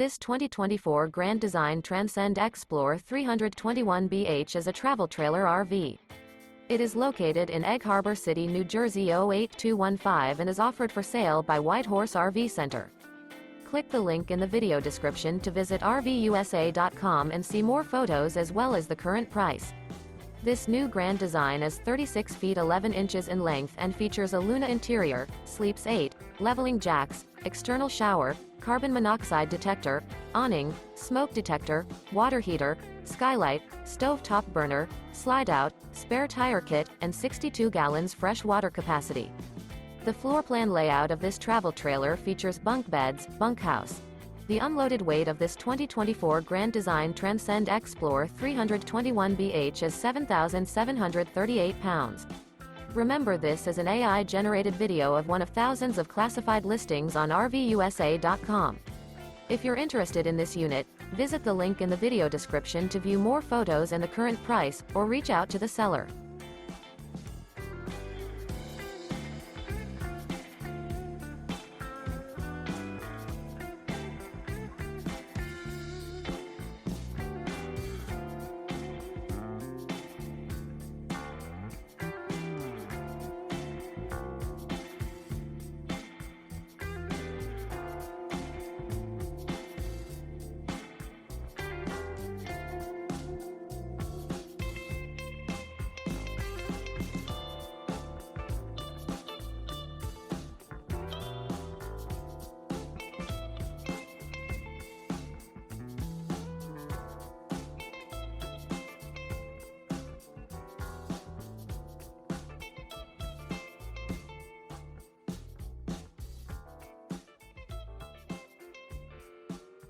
This 2024 Grand Design Transcend Xplor 321BH is a travel trailer RV. It is located in Egg Harbor City, New Jersey 08215 and is offered for sale by White Horse RV Center. Click the link in the video description to visit RVUSA.com and see more photos as well as the current price. This new Grand Design is 36 feet 11 inches in length and features a Luna interior, sleeps 8, leveling jacks, external shower, carbon monoxide detector, awning, smoke detector, water heater, skylight, stove-top burner, slide-out, spare tire kit, and 62 gallons fresh water capacity. The floor plan layout of this travel trailer features bunk beds, bunkhouse. The unloaded weight of this 2024 Grand Design Transcend Xplor 321BH is 7,738 pounds. Remember, this is an AI-generated video of one of thousands of classified listings on RVUSA.com. If you're interested in this unit, visit the link in the video description to view more photos and the current price, or reach out to the seller.